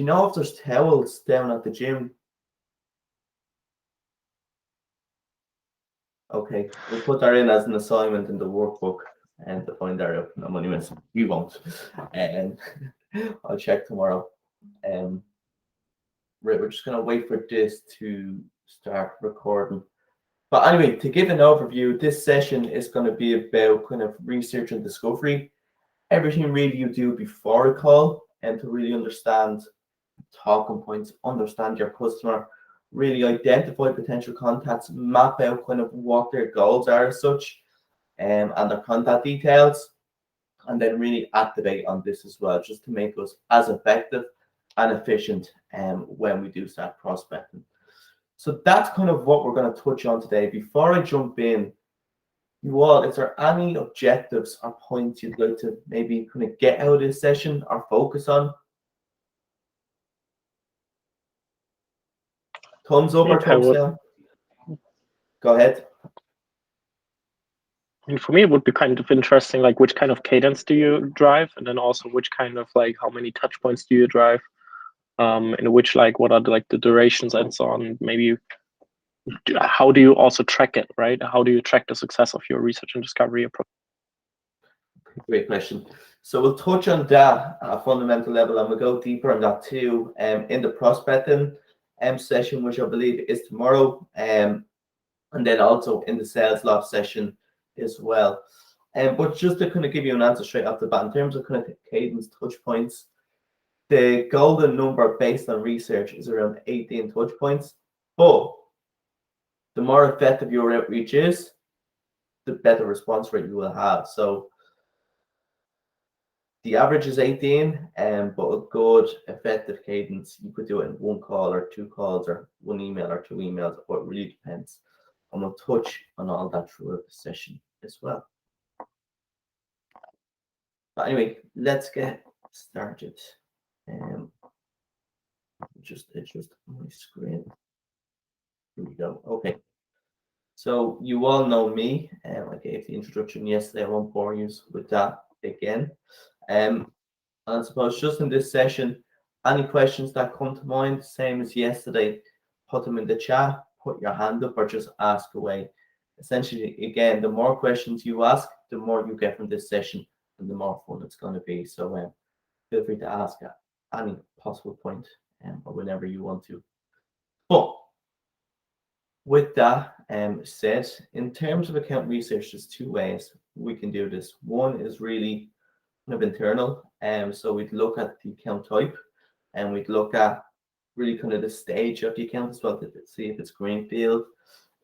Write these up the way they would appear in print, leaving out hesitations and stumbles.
you know if there's towels down at the gym? Okay, we'll put that in as an assignment in the workbook and to find that out. No money missing. You won't. And I'll check tomorrow. Right, we're just gonna wait for this to start recording. But anyway, to give an overview, this session is going to be about kind of research and discovery. Everything really you do before a call and to really understand talking points, understand your customer, really identify potential contacts, map out kind of what their goals are as such, and their contact details, and then really activate on this as well, just to make us as effective and efficient when we do start prospecting. So that's kind of what we're going to touch on today. Before I jump in, you all, is there any objectives or points you'd like to maybe kind of get out of this session or focus on? Thumbs up or thumbs down? Go ahead. And for me, it would be kind of interesting, like which kind of cadence do you drive? And then also which kind of like how many touch points do you drive? And which like what are the durations and so on? Maybe how do you also track it, right? How do you track the success of your research and discovery approach? Great question. So we'll touch on that at a fundamental level, and we'll go deeper on that too in the prospecting session, which I believe is tomorrow, and then also in the sales loft session as well. But just to kind of give you an answer straight off the bat, in terms of kind of cadence touch points, the golden number based on research is around 18 touch points. But the more effective your outreach is, the better response rate you will have. So the average is 18, but a good effective cadence, you could do it in one call or two calls or one email or two emails, but it really depends. And we'll touch on all that throughout the session as well. But anyway, let's get started. Just adjust my screen. Here we go. Okay. So you all know me. I gave the introduction yesterday. I won't bore you with that again. And I suppose just in this session, any questions that come to mind, same as yesterday, put them in the chat, put your hand up, or just ask away. Essentially, again, the more questions you ask, the more you get from this session, and the more fun it's going to be. So feel free to ask at any possible point or whenever you want to. But with that said, in terms of account research, there's two ways we can do this. One is really kind of internal, so we'd look at the account type, and we'd look at really kind of the stage of the account as well to see if it's greenfield,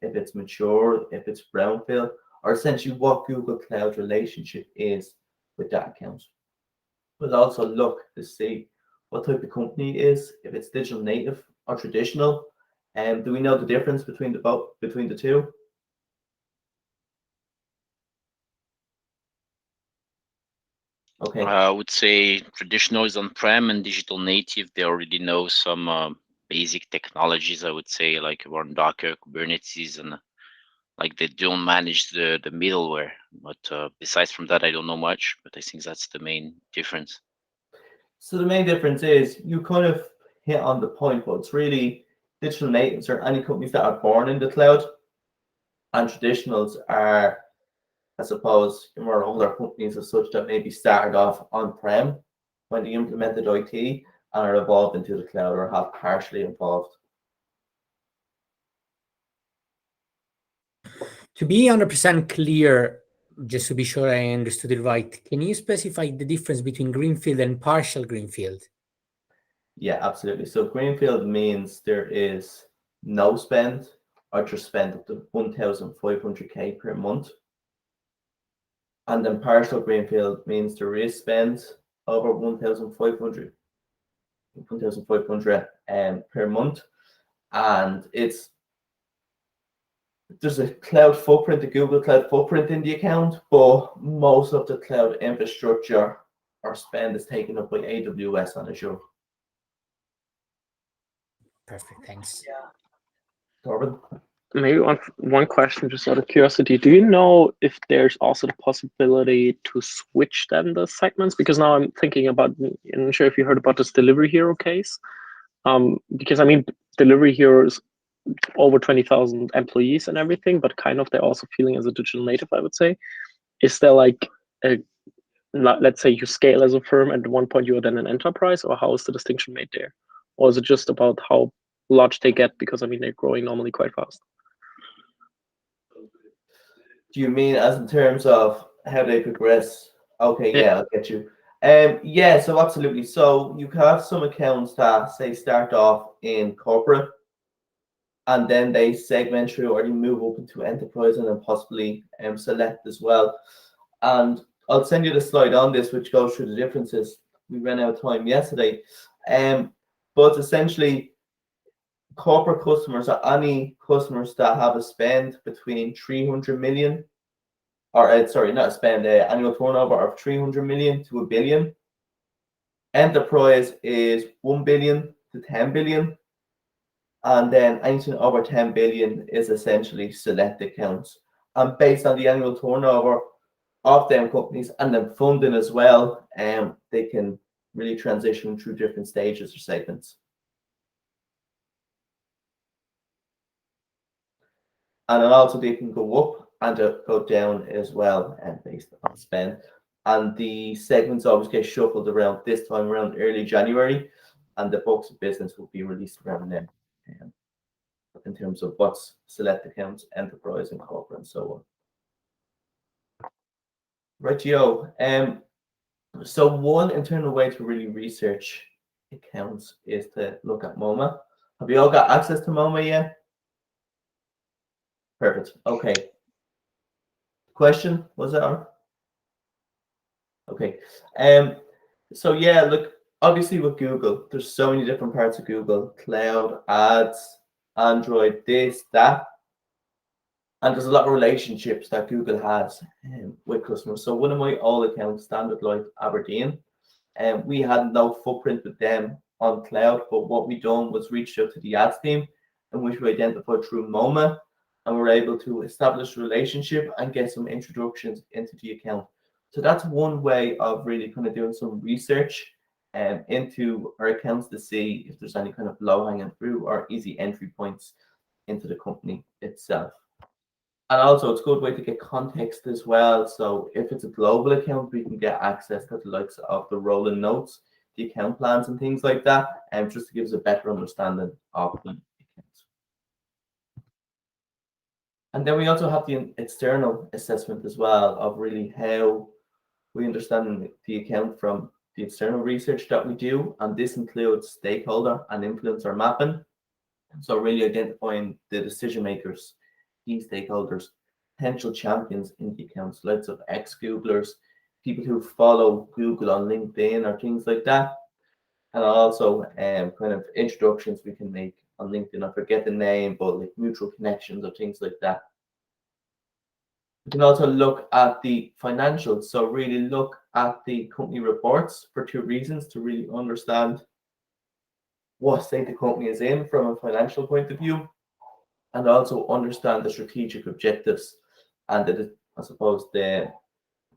if it's mature, if it's brownfield, or essentially what Google Cloud relationship is with that account. We'll also look to see what type of company it is, if it's digital native or traditional, and do we know the difference between the two? Okay. I would say traditional is on-prem, and digital native, they already know some basic technologies, I would say, like around Docker, Kubernetes, and like they don't manage the middleware. But besides from that, I don't know much, but I think that's the main difference. So the main difference is you kind of hit on the point, but it's really digital natives or any companies that are born in the cloud, and traditionals are, I suppose, more older companies as such that maybe started off on-prem when they implemented IT and are evolved into the cloud or have partially evolved. To be 100% clear, just to be sure I understood it right, can you specify the difference between greenfield and partial greenfield? Yeah, absolutely. So greenfield means there is no spend or just spend up to 1,500K per month. And then partial greenfield means there is spend over 1,500 per month, and there's a cloud footprint, the Google Cloud footprint in the account, but most of the cloud infrastructure or spend is taken up by AWS and Azure. Perfect, thanks. Corbin? maybe one question, just out of curiosity. Do you know if there's also the possibility to switch then the segments? Because now I'm thinking about, I'm not sure if you heard about this Delivery Hero case. Because I mean, Delivery Hero is over 20,000 employees and everything, but kind of they're also feeling as a digital native, I would say. Is there like a, let's say you scale as a firm and at one point you are then an enterprise, or how is the distinction made there? Or is it just about how large they get? Because I mean, they're growing normally quite fast. Do you mean as in terms of how they progress? Okay, Yeah. yeah, I'll get you. Yeah, so absolutely. So you have some accounts that say start off in corporate, and then they segment through or they move up into enterprise and then possibly select as well. And I'll send you the slide on this, which goes through the differences. We ran out of time yesterday. But essentially, corporate customers are any customers that have a spend between 300 million, or sorry, not a spend, annual turnover of 300 million to a billion. Enterprise is 1 billion to 10 billion. And then anything over 10 billion is essentially select accounts. And based on the annual turnover of them companies and then funding as well, they can really transition through different stages or segments. And then also they can go up and go down as well, and based on spend. And the segments always get shuffled around this time around early January, and the books of business will be released around then, in terms of what's select accounts, enterprise, and corporate, and so on. Rightio. So one internal way to really research accounts is to look at MoMA. Have you all got access to MoMA yet? Perfect. Okay. Question, was it on? Okay. So yeah, look, obviously with Google, there's so many different parts of Google: cloud, ads, Android, this, that. And there's a lot of relationships that Google has with customers. So one of my old accounts, Standard Life Aberdeen, and we had no footprint with them on cloud, but what we done was reach out to the ads team, in which we identified through MoMA, and we're able to establish a relationship and get some introductions into the account. So that's one way of really kind of doing some research into our accounts to see if there's any kind of low-hanging fruit or easy entry points into the company itself. And also, it's a good way to get context as well. So if it's a global account, we can get access to the likes of the rolling notes, the account plans, and things like that, and just to give us a better understanding of the accounts. And then we also have the external assessment as well of really how we understand the account from the external research that we do, and this includes stakeholder and influencer mapping. So really identifying the decision makers, key stakeholders, potential champions in the accounts, lots of ex-Googlers, people who follow Google on LinkedIn or things like that. And also kind of introductions we can make on LinkedIn. I forget the name, but like mutual connections or things like that. We can also look at the financials. So really look at the company reports for two reasons: to really understand what state the company is in from a financial point of view, and also understand the strategic objectives and I suppose the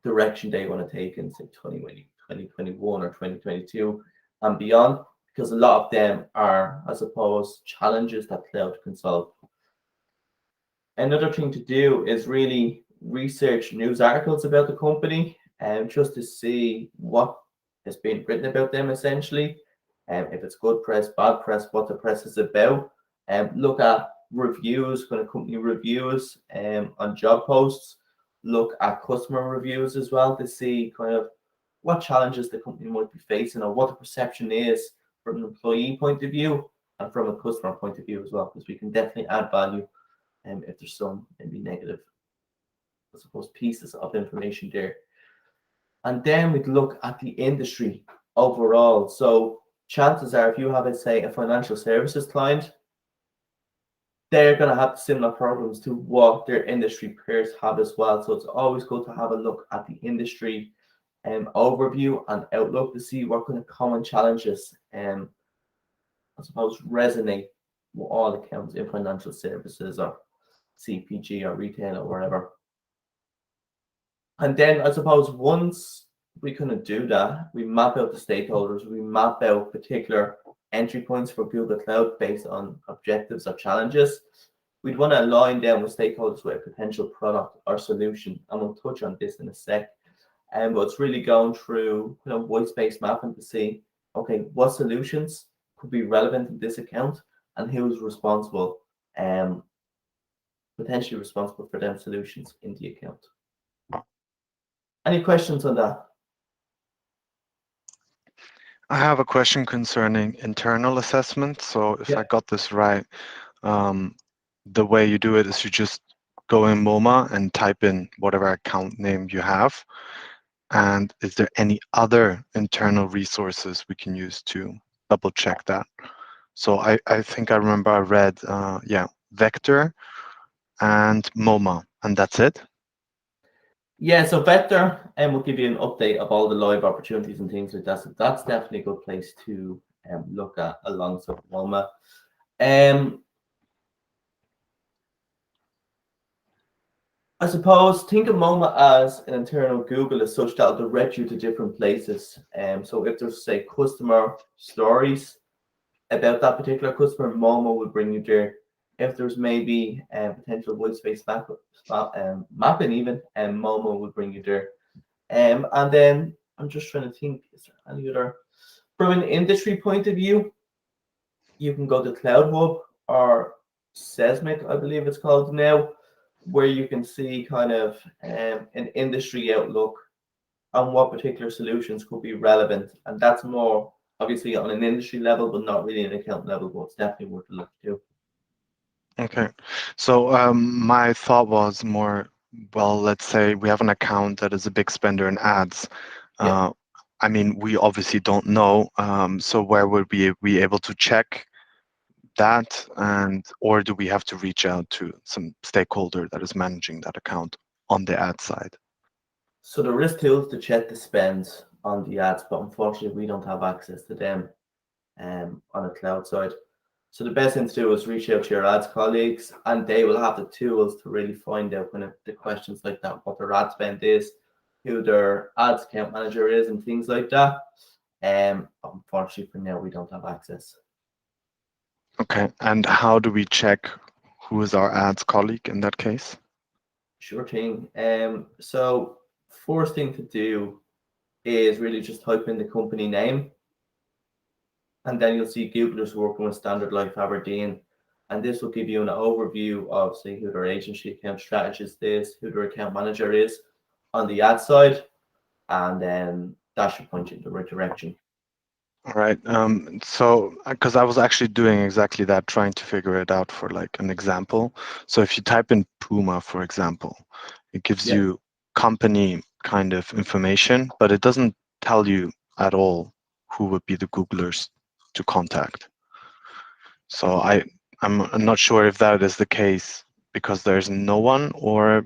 direction they want to take in, say, 2021 or 2022 and beyond, because a lot of them are, I suppose, challenges that cloud can solve. Another thing to do is really research news articles about the company, and just to see what has been written about them, essentially, if it's good press, bad press, what the press is about, and look at reviews, kind of company reviews on job posts, look at customer reviews as well to see kind of what challenges the company might be facing or what the perception is from an employee point of view and from a customer point of view as well, because we can definitely add value if there's some maybe negative, I suppose, pieces of information there. And then we'd look at the industry overall. So chances are, if you have, say, a financial services client, they're going to have similar problems to what their industry peers have as well. So it's always good to have a look at the industry overview and outlook to see what kind of common challenges I suppose resonate with all accounts in financial services or CPG or retail or wherever. And then I suppose once we kind of do that, we map out the stakeholders, we map out particular entry points for Google Cloud based on objectives or challenges. We'd want to align them with stakeholders with a potential product or solution. And we'll touch on this in a sec. But it's really going through white space mapping to see, okay, what solutions could be relevant in this account and who's responsible, potentially responsible for them solutions in the account. Any questions on that? I have a question concerning internal assessment. So if I got this right, the way you do it is you just go in MoMA and type in whatever account name you have. And is there any other internal resources we can use to double check that? So I think I remember I read, Vector and MoMA, and that's it? Yeah, so Vector will give you an update of all the live opportunities and things like that. So that's definitely a good place to look at alongside MoMA. I suppose think of MoMA as an internal Google as such that will direct you to different places. So if there's, say, customer stories about that particular customer, MoMA will bring you there. If there's maybe potential white space mapping even, MoMA will bring you there. And then I'm just trying to think, is there any other? From an industry point of view, you can go to Cloud Hub or Seismic, I believe it's called now, where you can see kind of an industry outlook on what particular solutions could be relevant. And that's more obviously on an industry level, but not really an account level, but it's definitely worth a look to. Okay, so my thought was more, well, let's say we have an account that is a big spender in ads. I mean, we obviously don't know, so where would we be able to check that, or do we have to reach out to some stakeholder that is managing that account on the ad side? So there is tools to check the spend on the ads, but unfortunately we don't have access to them on a cloud side. So the best thing to do is reach out to your ads colleagues, and they will have the tools to really find out kind of the questions like that, what their ad spend is, who their ads account manager is, and things like that. Unfortunately for now, we don't have access. Okay, and how do we check who is our ads colleague in that case? Sure thing. So first thing to do is really just type in the company name. And then you'll see Googlers working with Standard Life Aberdeen. And this will give you an overview of, say, who their agency account strategist is, who their account manager is on the ad side. And then that should point you in the right direction. All right. So, because I was actually doing exactly that, trying to figure it out for like an example. So if you type in Puma, for example, it gives you company kind of information, but it doesn't tell you at all who would be the Googlers to contact. So I'm not sure if that is the case because there's no one, or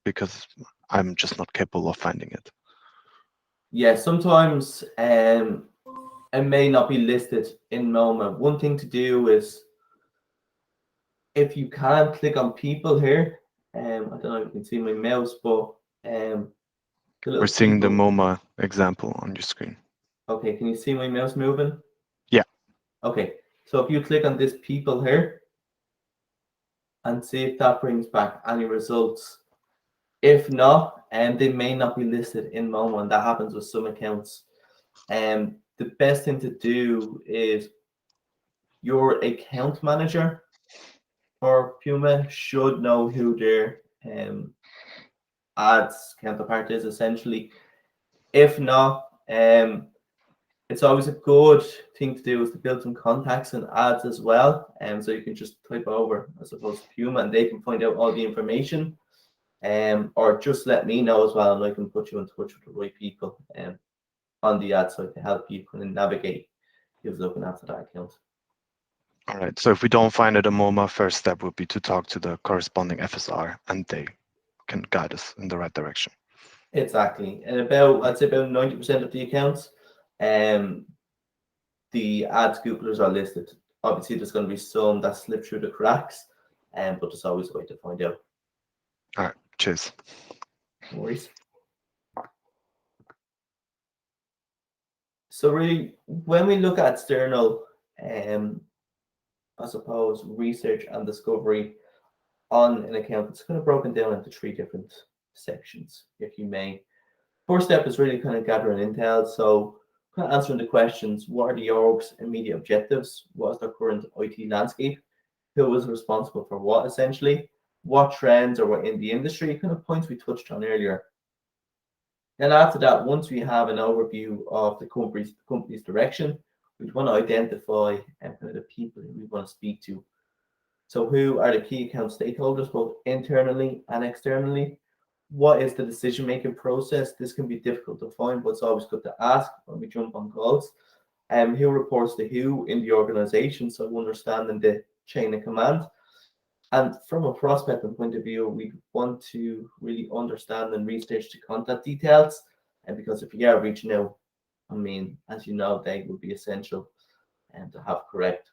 because I'm just not capable of finding it. Yeah, sometimes it may not be listed in MoMA. One thing to do is, if you can, click on people here. I don't know if you can see my mouse, but we're seeing the MoMA example on your screen. Okay, can you see my mouse moving? Yeah. Okay, so if you click on this people here and see if that brings back any results. If not, they may not be listed in MoMA, and that happens with some accounts. The best thing to do is your account manager for Puma should know who their ads counterpart is, essentially. If not, it's always a good thing to do is to build some contacts and ads as well. So you can just type over, I suppose, Puma, and they can find out all the information. Or just let me know as well, and I can put you in touch with the right people on the ad side to help you kind of navigate who's looking after that account. All right. So if we don't find it a MoMA, first step would be to talk to the corresponding FSR, and they can guide us in the right direction. Exactly. And I'd say about 90% of the accounts, the ads Googlers are listed. Obviously, there's going to be some that slip through the cracks, but there's always a way to find out. All right, cheers. No worries. So really, when we look at external, I suppose, research and discovery on an account, it's kind of broken down into 3 different sections, if you may. First step is really kind of gathering intel. So kind of answering the questions: what are the org's immediate objectives? What is their current IT landscape? Who is responsible for what, essentially? What trends are what in the industry? Kind of points we touched on earlier. Then after that, once we have an overview of the company's direction, we want to identify kind of the people who we want to speak to. So who are the key account stakeholders, both internally and externally? What is the decision-making process? This can be difficult to find, but it's always good to ask when we jump on calls. Who reports to who in the organization? So understanding the chain of command. And from a prospecting point of view, we want to really understand and research the contact details. And because if you are reaching out, I mean, as you know, they would be essential to have correct.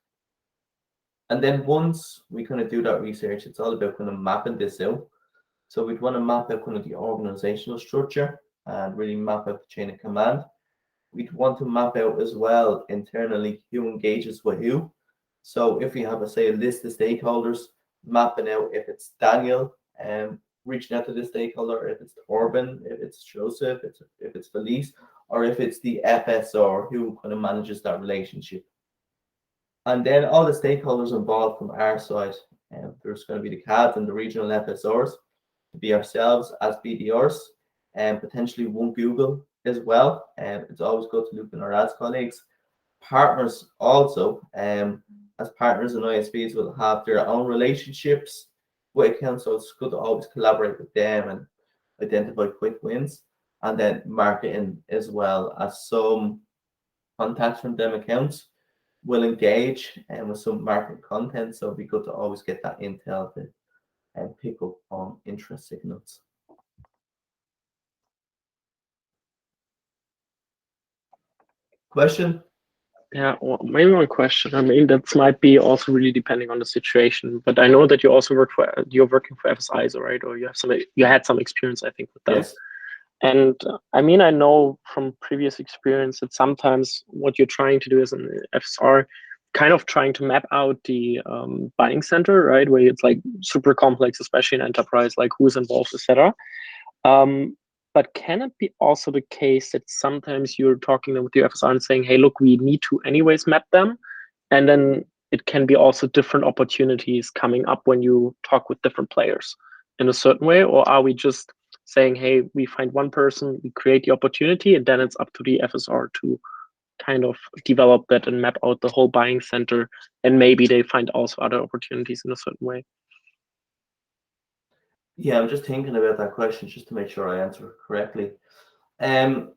And then once we kind of do that research, it's all about kind of mapping this out. So we'd want to map out kind of the organizational structure and really map out the chain of command. We'd want to map out as well internally who engages with who. So if we have, say, a list of stakeholders, mapping out if it's Daniel reaching out to the stakeholder, if it's Torben, if it's Joseph, if it's Felice, or if it's the FSR who kind of manages that relationship. And then all the stakeholders involved from our side, there's going to be the CADs and the regional FSRs, to be ourselves as BDRs, and potentially one Google as well. It's always good to loop in our ads colleagues. Partners also, as partners and ISPs will have their own relationships with accounts, so it's good to always collaborate with them and identify quick wins. And then marketing as well, as some contacts from them accounts will engage with some market content, so it'd be good to always get that intel to pick up on interest signals. Question? Yeah, well, maybe one question. I mean, that might be also really depending on the situation. But I know that you also you're working for FSIs, right? Or you had some experience, I think, with them. Yes. And I mean, I know from previous experience that sometimes what you're trying to do as an FSR, kind of trying to map out the buying center, right? Where it's like super complex, especially in enterprise, like who's involved, etc. But can it be also the case that sometimes you're talking with your FSR and saying, hey, look, we need to anyways map them. And then it can be also different opportunities coming up when you talk with different players in a certain way? Or are we just saying, hey, we find one person, we create the opportunity, and then it's up to the FSR to kind of develop that and map out the whole buying center, and maybe they find also other opportunities in a certain way? Yeah, I'm just thinking about that question just to make sure I answer it correctly. So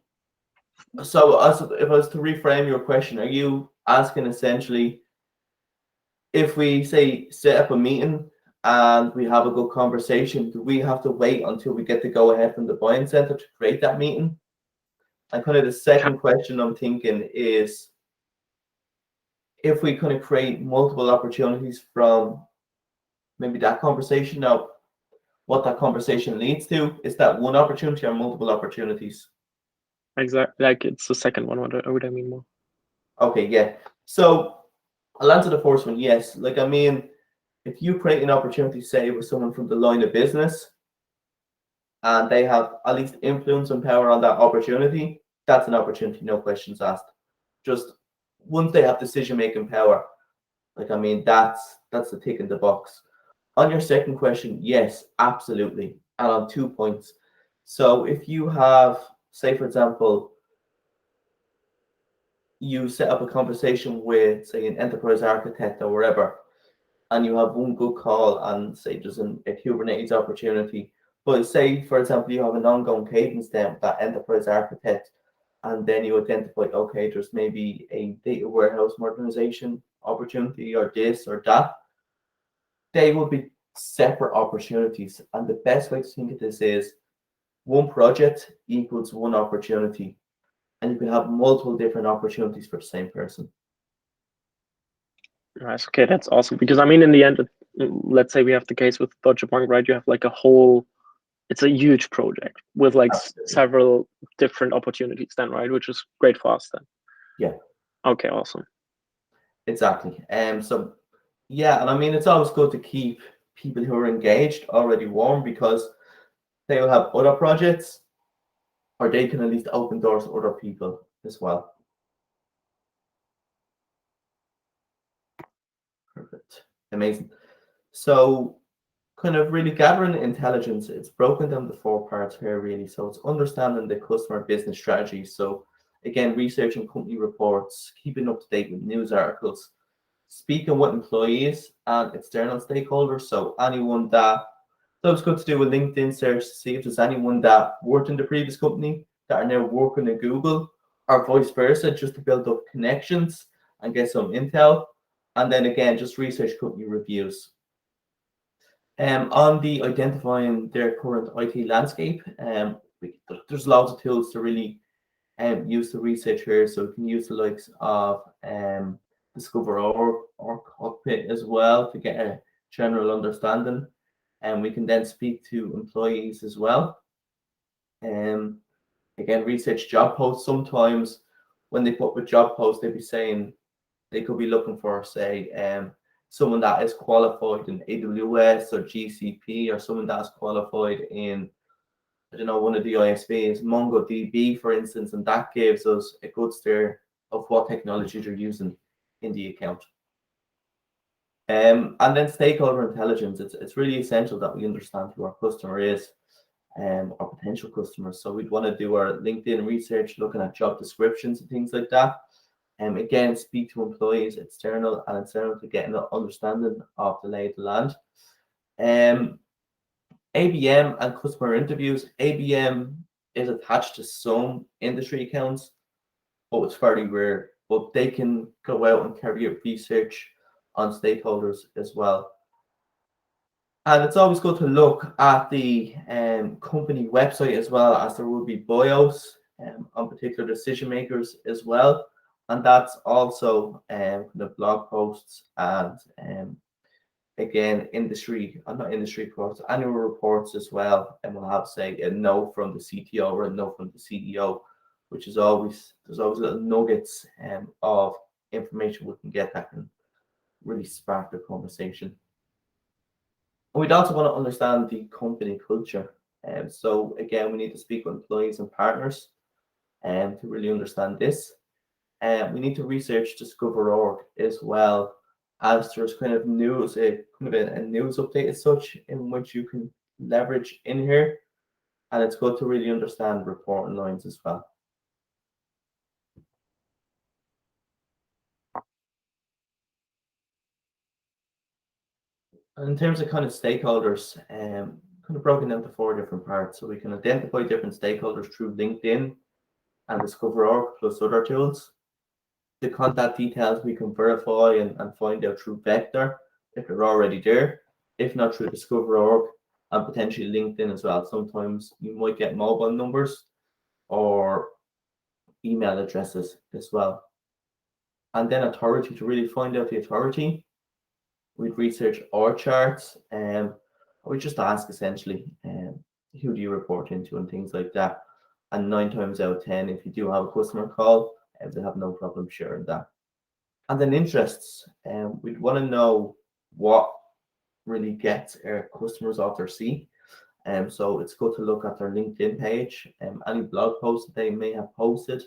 if I was to reframe your question, are you asking essentially if we say set up a meeting and we have a good conversation, do we have to wait until we get to go ahead from the buying center to create that meeting? And kind of the second question I'm thinking is, if we kind of create multiple opportunities from maybe that conversation, now what that conversation leads to, is that one opportunity or multiple opportunities? Exactly, like it's the second one. What would I mean more? Okay, yeah. So I'll answer the first one. Yes, like I mean, if you create an opportunity, say with someone from the line of business, and they have at least influence and power on that opportunity, that's an opportunity, no questions asked. Just once they have decision-making power, like I mean, that's the tick in the box. On your second question, yes, absolutely, and on 2 points. So if you have, say for example, you set up a conversation with, say, an enterprise architect or wherever, and you have one good call and say there's a Kubernetes opportunity, but say, for example, you have an ongoing cadence then with that enterprise architect, and then you identify, okay, there's maybe a data warehouse modernization opportunity or this or that. They will be separate opportunities. And the best way to think of this is one project equals one opportunity. And you can have multiple different opportunities for the same person. Nice. Okay, that's awesome. Because I mean, in the end, let's say we have the case with Deutsche Bank, right? You have like a whole, it's a huge project with like several different opportunities then, right? Which is great for us then. Yeah. Okay, awesome. Exactly. So yeah, and I mean, it's always good to keep people who are engaged already warm, because they will have other projects, or they can at least open doors to other people as well. Perfect. Amazing. So kind of really gathering intelligence, it's broken down to 4 parts here really. So it's understanding the customer business strategy. So again, researching company reports, keeping up to date with news articles, speaking with employees and external stakeholders. So anyone that, so it's good to do a LinkedIn search to see if there's anyone that worked in the previous company that are now working at Google, or vice versa, just to build up connections and get some intel. And then again, just research company reviews. On the identifying their current IT landscape, there's lots of tools to really use the research here. So we can use the likes of Discover or Cockpit as well to get a general understanding. And we can then speak to employees as well. Again, research job posts. Sometimes when they put with job posts, they'd be saying they could be looking for, say, someone that is qualified in AWS or GCP, or someone that's qualified in, I don't know, one of the ISVs, MongoDB, for instance, and that gives us a good steer of what technologies you're using in the account. And then stakeholder intelligence. It's really essential that we understand who our customer is, our potential customers. So we'd want to do our LinkedIn research, looking at job descriptions and things like that. Again, speak to employees, external and internal, to get an understanding of the lay of the land. ABM and customer interviews. ABM is attached to some industry accounts, but it's fairly rare. But they can go out and carry out research on stakeholders as well. And it's always good to look at the company website as well, as there will be bios on particular decision makers as well. And that's also the blog posts and again, not industry reports, annual reports as well. And we'll have, say, a note from the CTO or a note from the CEO, which is always, there's always little nuggets of information we can get that can really spark the conversation. And we'd also want to understand the company culture. So again, we need to speak with employees and partners to really understand this. We need to research Discover.org as well, as there's kind of news, a news update as such, in which you can leverage in here. And it's good to really understand reporting lines as well. And in terms of kind of stakeholders, kind of broken down to 4 different parts. So we can identify different stakeholders through LinkedIn and Discover.org plus other tools. The contact details we can verify and find out through Vector if they're already there, if not through Discover.org and potentially LinkedIn as well. Sometimes you might get mobile numbers or email addresses as well. And then authority, to really find out the authority. We'd research our charts and we just ask essentially who do you report into and things like that. And 9 times out of 10, if you do have a customer call, they have no problem sharing that. And then interests, we'd want to know what really gets our customers off their seat. So it's good to look at their LinkedIn page, any blog posts that they may have posted,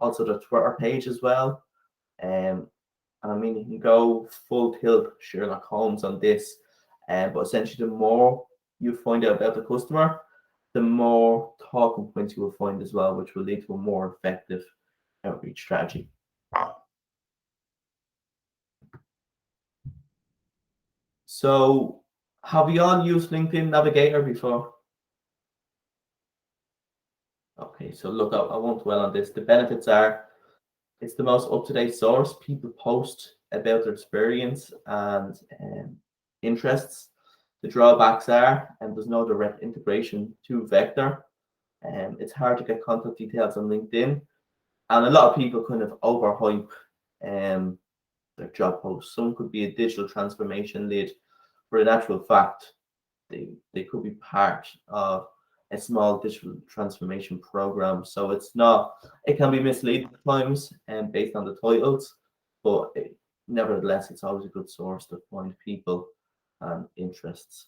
also the Twitter page as well. And I mean, you can go full tilt Sherlock Holmes on this, but essentially the more you find out about the customer, the more talking points you will find as well, which will lead to a more effective outreach strategy. So have you all used LinkedIn Navigator before? Okay, so look, I won't dwell on this. The benefits are, it's the most up-to-date source. People post about their experience and interests. The drawbacks are, and there's no direct integration to Vector. It's hard to get contact details on LinkedIn. And a lot of people kind of overhype their job posts. Some could be a digital transformation lead, but in actual fact, they could be part of a small digital transformation program. So it can be misleading at times and based on the titles, but nevertheless, it's always a good source to find people and interests.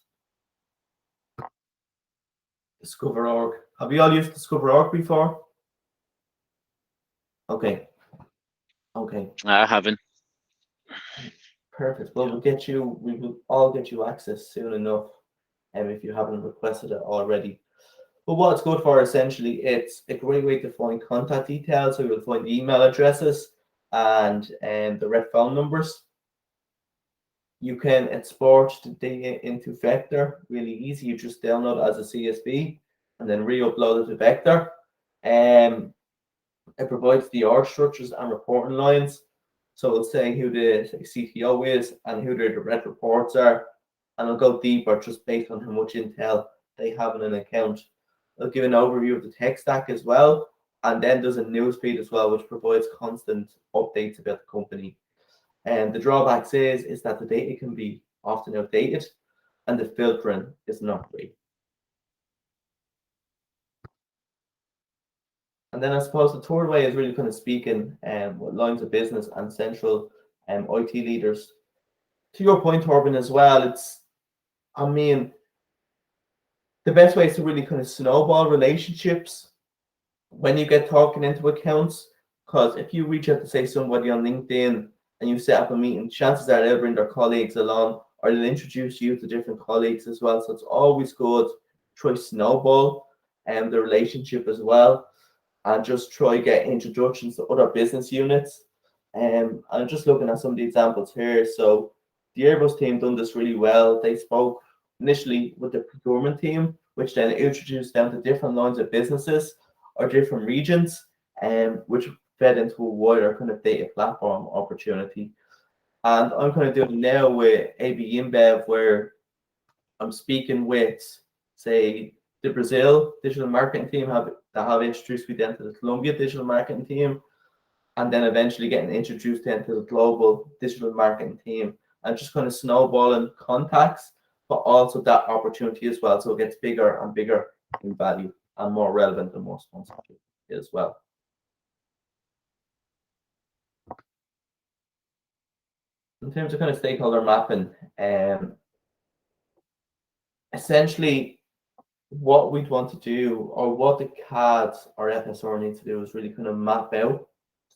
Discover.org. Have you all used Discover.org before? Okay. I haven't. Perfect. Well, we will all get you access soon enough, if you haven't requested it already. But what it's good for, essentially, it's a great way to find contact details. So you'll find email addresses and the red phone numbers. You can export the data into Vector really easy. You just download it as a CSV and then re-upload it to Vector. It provides the org structures and reporting lines. So it'll say who the CTO is and who their direct reports are. And it'll go deeper just based on how much intel they have in an account. It'll give an overview of the tech stack as well. And then there's a newsfeed as well, which provides constant updates about the company. And the drawbacks is that the data can be often outdated and the filtering is not great. And then I suppose the third way is really kind of speaking with lines of business and central IT leaders. To your point, Torben, as well, the best way is to really kind of snowball relationships when you get talking into accounts. Because if you reach out to, say, somebody on LinkedIn and you set up a meeting, chances are they'll bring their colleagues along or they'll introduce you to different colleagues as well. So it's always good to try snowball the relationship as well and just try get introductions to other business units. I'm just looking at some of the examples here. So the Airbus team done this really well. They spoke initially with the procurement team, which then introduced them to different lines of businesses or different regions, which fed into a wider kind of data platform opportunity. And I'm kind of doing now with AB InBev, where I'm speaking with, say, the Brazil digital marketing team that have introduced me then to the Colombia digital marketing team, and then eventually getting introduced then to the global digital marketing team, and just kind of snowballing contacts, but also that opportunity as well. So it gets bigger and bigger in value and more relevant and more responsible as well. In terms of kind of stakeholder mapping, essentially what we'd want to do, or what the CADs or FSR needs to do, is really kind of map out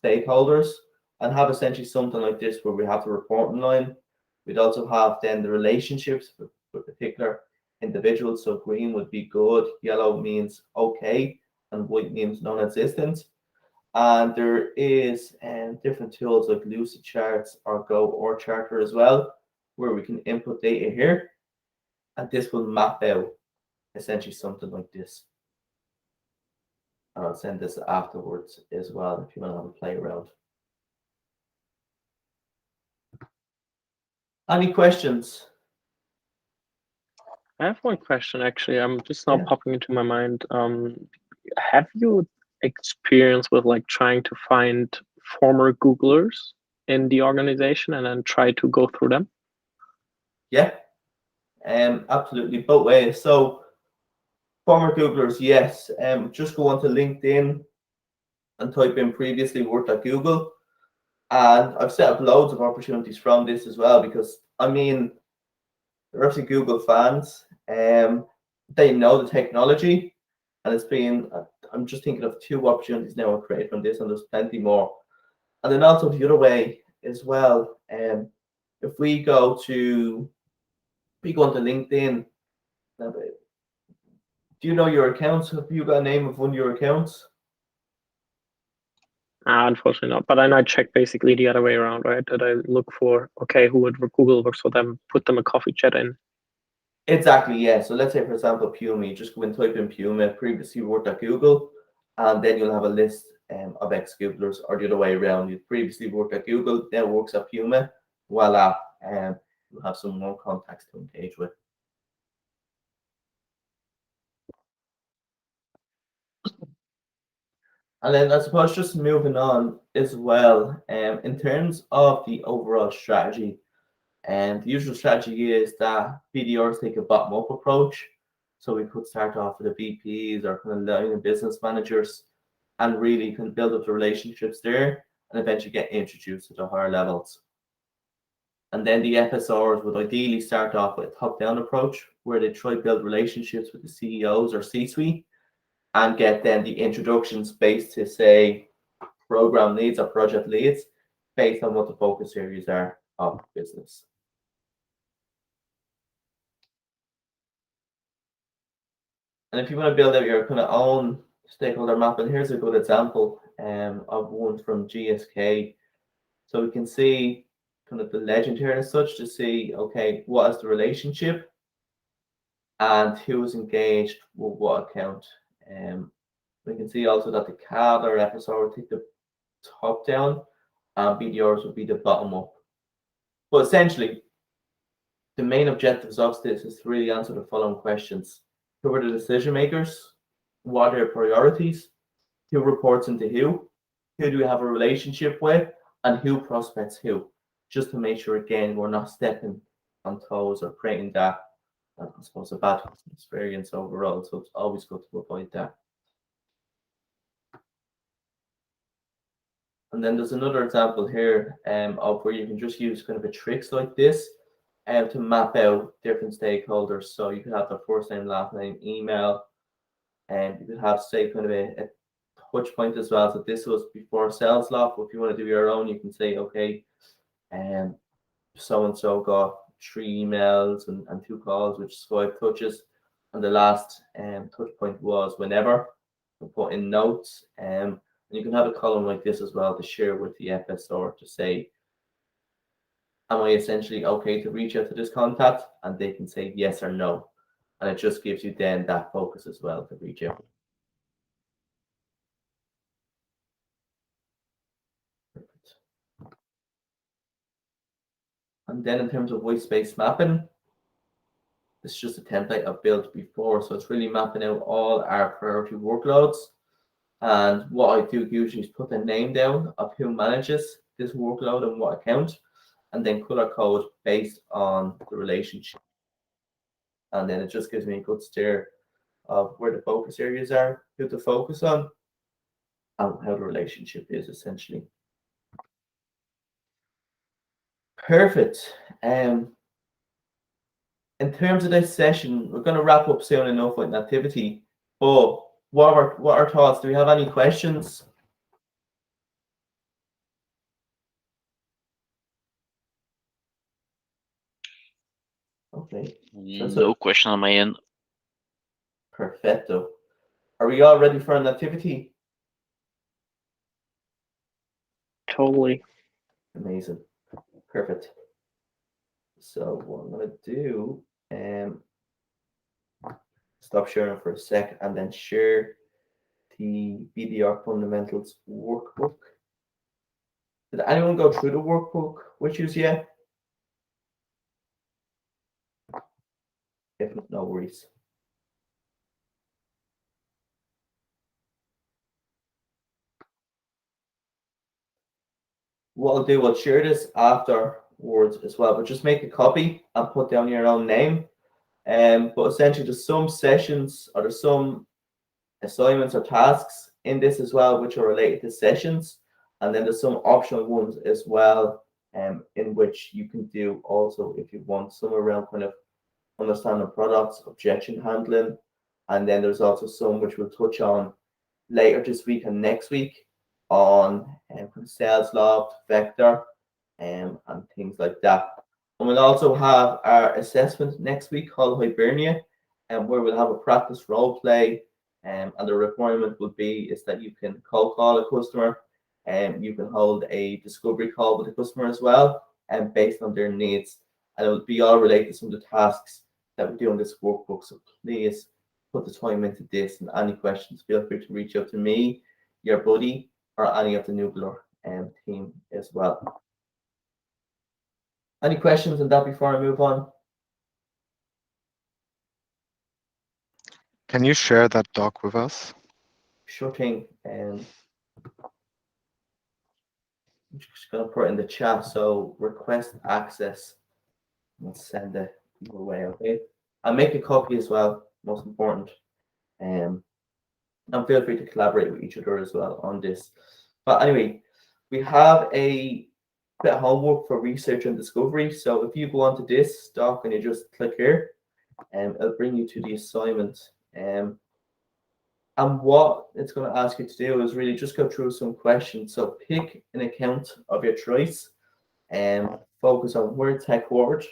stakeholders and have essentially something like this where we have the reporting line. We'd also have then the relationships with particular individuals. So green would be good, yellow means okay, and white means non-existent. And there is different tools like Lucid Charts or Go or Charter as well, where we can input data here, and this will map out essentially something like this. And I'll send this afterwards as well if you want to have a play around. Any questions? I have one question actually. I'm just now Yeah. popping into my mind. Have you experience with like trying to find former Googlers in the organization and then try to go through them? Yeah, absolutely, both ways. So former Googlers, yes. Just go onto LinkedIn and type in previously worked at Google. And I've set up loads of opportunities from this as well, because I mean, they're actually Google fans. They know the technology, and it's been, I'm just thinking of 2 opportunities now I've created from this, and there's plenty more. And then also the other way as well, if we go onto LinkedIn, do you know your accounts? Have you got a name of one of your accounts? Unfortunately not, but then I check basically the other way around, right? That I look for, okay, who would Google works for them, put them a coffee chat in. Exactly, yeah. So let's say, for example, Puma, you just go and type in Puma, previously worked at Google, and then you'll have a list of ex-Googlers, or the other way around. You previously worked at Google, now works at Puma, voila, you'll have some more contacts to engage with. And then I suppose just moving on as well, in terms of the overall strategy, And the usual strategy is that BDRs take a bottom-up approach. So we could start off with the VPs or kind of line of business managers and really can build up the relationships there and eventually get introduced to the higher levels. And then the FSRs would ideally start off with a top-down approach where they try to build relationships with the CEOs or C-suite and get then the introductions based to, say, program leads or project leads based on what the focus areas are of business. And if you want to build out your kind of own stakeholder map, and here's a good example of one from GSK. So we can see kind of the legend here as such to see, okay, what is the relationship and who is engaged with what account. We can see also that the CAD or FSR will take the top down and BDRs will be the bottom up. But essentially, the main objectives of this is to really answer the following questions. Who are the decision makers? What are their priorities? Who reports into who? Who do we have a relationship with? And who prospects who? Just to make sure, again, we're not stepping on toes or creating that, I suppose, a bad experience overall. So it's always good to avoid that. And then there's another example here of where you can just use kind of a tricks like this to map out different stakeholders. So you could have the first name, last name, email, and you could have, say, kind of a touch point as well. So this was before sales lock. If you want to do your own, you can say, okay, so and so got 3 emails and 2 calls, which is 5 touches. And the last touch point was whenever. You put in notes. And you can have a column like this as well to share with the FSR to say, am I essentially okay to reach out to this contact? And they can say yes or no. And it just gives you then that focus as well to reach out. Perfect. And then in terms of white space mapping, it's just a template I've built before. So it's really mapping out all our priority workloads. And what I do usually is put the name down of who manages this workload and what account, and then color code based on the relationship. And then it just gives me a good steer of where the focus areas are, who to focus on, and how the relationship is essentially. Perfect. In terms of this session, we're going to wrap up soon enough with an activity. But what are our thoughts? Do we have any questions? Okay. No question on my end. Perfecto. Are we all ready for an activity? Totally. Amazing. Perfect. So what I'm going to do, stop sharing for a sec and then share the BDR fundamentals workbook. Did anyone go through the workbook with you yet? If not, no worries. What I'll do, I'll share this afterwards as well, but just make a copy and put down your own name. But essentially there's some sessions or there's some assignments or tasks in this as well, which are related to sessions. And then there's some optional ones as well, in which you can do also if you want some around kind of understanding products, objection handling. And then there's also some which we'll touch on later this week and next week on sales loft, vector, and things like that. And we'll also have our assessment next week called Hibernia, and where we'll have a practice role play. And the requirement would be is that you can cold call a customer, and you can hold a discovery call with the customer as well, and based on their needs. And it will be all related to some of the tasks that we do in this workbook. So please put the time into this, and any questions, feel free to reach out to me, your buddy, or any of the Nubler team as well. Any questions on that before I move on? Can you share that doc with us? Sure thing. I'm just going to put it in the chat. So request access We'll send it your way, okay? And make a copy as well, most important. And feel free to collaborate with each other as well on this. But anyway, we have a bit of homework for research and discovery. So if you go onto this doc and you just click here, it'll bring you to the assignment. And what it's going to ask you to do is really just go through some questions. So pick an account of your choice and focus on where it's headquartered,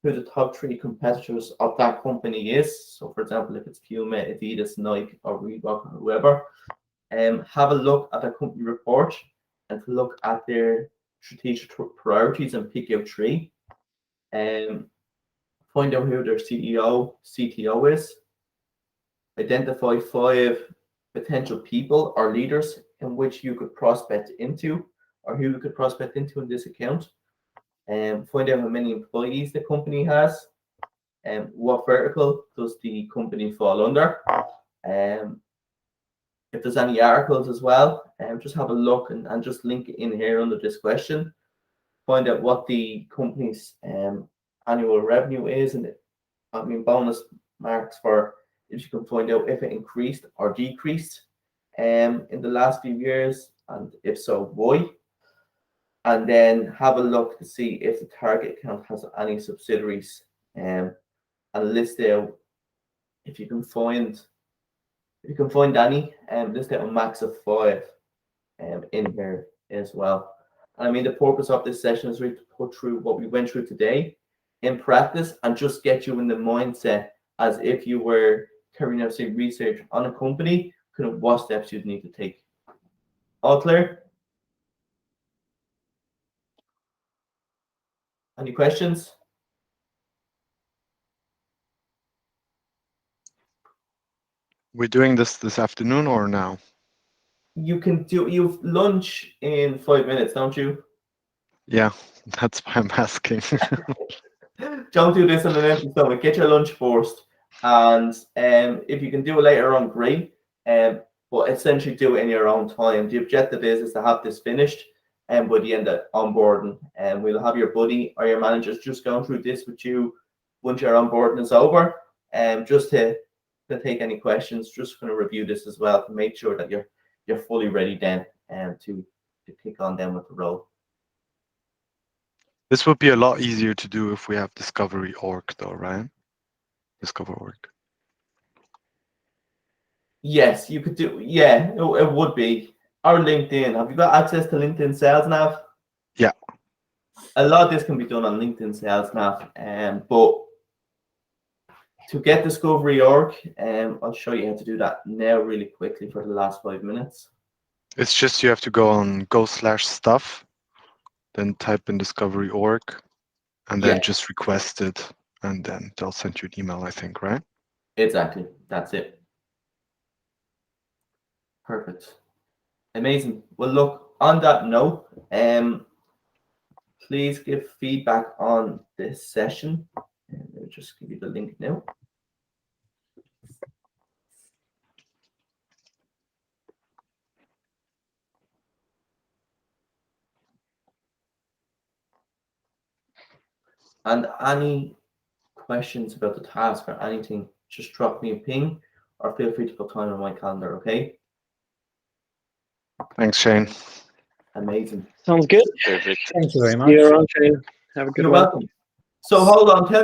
who the top 3 competitors of that company is. So for example, if it's Puma, Adidas, Nike, or Reebok, or whoever, have a look at their company report and to look at their strategic priorities and pick out 3. Find out who their CEO, CTO is. Identify 5 potential people or leaders in which you could prospect into, or who you could prospect into in this account. Find out how many employees the company has, and what vertical does the company fall under. If there's any articles as well, just have a look and just link it in here under this question. Find out what the company's annual revenue is, and bonus marks for if you can find out if it increased or decreased in the last few years, and if so, why. And then have a look to see if the target account has any subsidiaries, and list out if you can find any, list out a max of 5 in here as well. And the purpose of this session is really to put through what we went through today in practice and just get you in the mindset as if you were carrying out, say, research on a company, kind of what steps you'd need to take. All clear? Any questions? We're doing this afternoon or now? You've lunch in 5 minutes, don't you? Yeah, that's why I'm asking. Don't do this on an empty stomach. Get your lunch first, and if you can do it later on, great. But essentially do it in your own time. The objective is to have this finished, and by the end of onboarding, and we'll have your buddy or your managers just going through this with you once your onboarding is over, just to take any questions. Just going to review this as well to make sure that you're fully ready then, to kick on then with the role. This would be a lot easier to do if we have Discovery org though, right? Discover org. Yes, you could do. Yeah, it would be. Or LinkedIn. Have you got access to LinkedIn Sales Nav? Yeah. A lot of this can be done on LinkedIn Sales Nav, but to get Discovery org, I'll show you how to do that now really quickly for the last 5 minutes. It's just you have to go on go/stuff, then type in Discovery org, and then just request it, and then they'll send you an email, I think, right? Exactly. That's it. Perfect. Amazing. Well, look, on that note, please give feedback on this session. And I'll just give you the link now. And any questions about the task or anything, just drop me a ping or feel free to put time on my calendar, okay? Thanks, Shane. Amazing. Sounds good. Perfect. Thank you very See much. you around, Shane. Have a good You're one. welcome. So hold on, tell